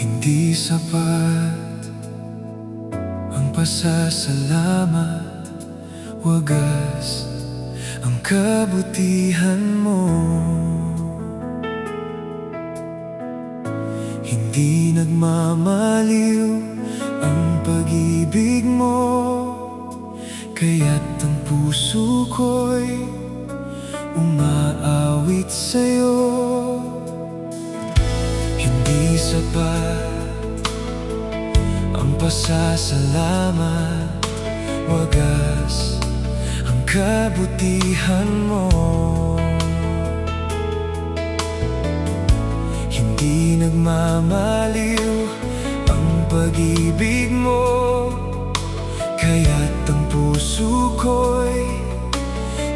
Hindi sapat ang pasasalamat, wagas ang kabutihan mo. Hindi nagmamaliw ang pag-ibig mo, kaya't ang puso ko'y umaawit sa'yo. Hindi sapat ang pasasalamat, wagas ang kabutihan mo. Hindi nagmamaliw ang pag-ibig mo, kaya't ang puso ko'y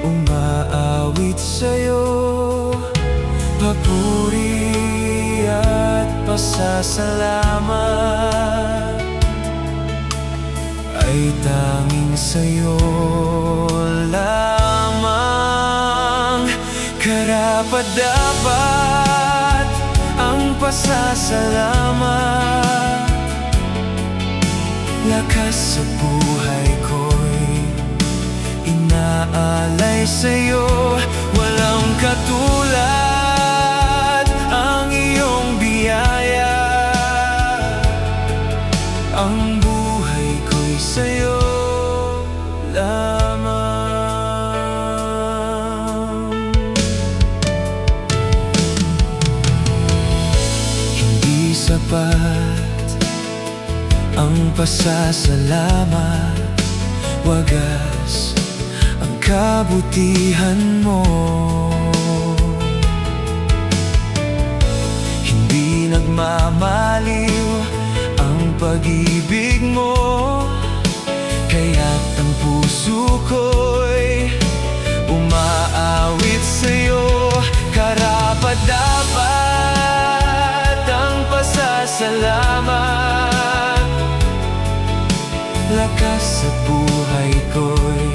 umaawit sa'yo. Papuri at pasasalamat ay tanging sa'yo lamang. Karapat-dapat ang pasasalamat, lakas sa buhay ko'y inaalay sa'yo. Walang katulad ang iyong biyaya, ang buhay ko'y sa'yo lamang. Hindi sapat ang pasasalamat, wagas ang kabutihan mo. Hindi nagmamaliw ang pag-ibig mo, kaya't ang puso ko'y umaawit sa'yo. Karapat-dapat ang pasasalamat, lakas sa buhay ko'y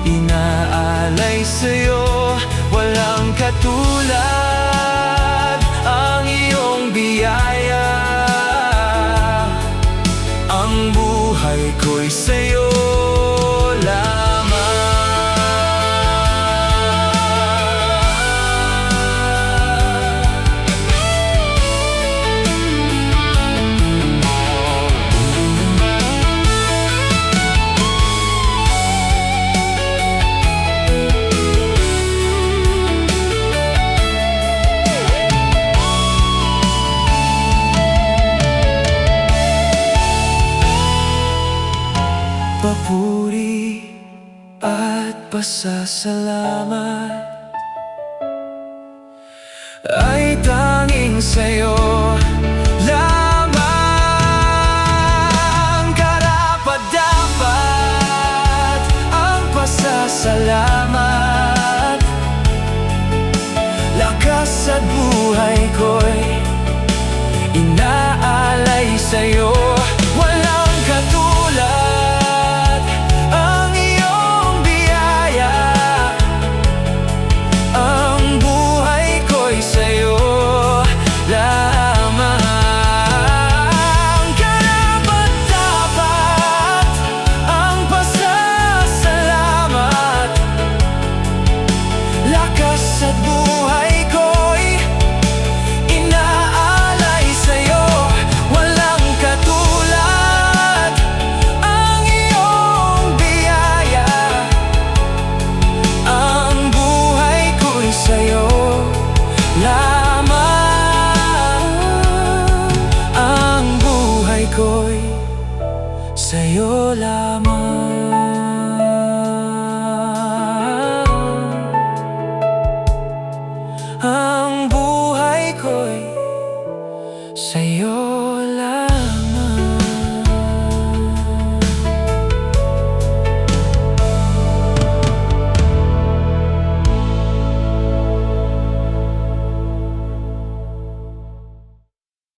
inaalay sa'yo. Walang katulad ang iyong biyaya, ang buhay ko'y sa'yo lamang. Papuri at pasasalamat ay tanging sa'yo lamang. Karapat-dapat ang pasasalamat, lakas at buhay ko'y inaalay sa'yo. Walang katulad ang iyong biyaya, ang buhay ko'y sa'yo lamang. Karapat-dapat ang pasasalamat, lakas at buhay ko'y inaalay sa'yo. Walang katulad ang iyong biyaya, ang buhay ko'y sa'yo lamang. Ang buhay ko'y sa'yo lamang. Ang buhay ko'y sa'yo lamang.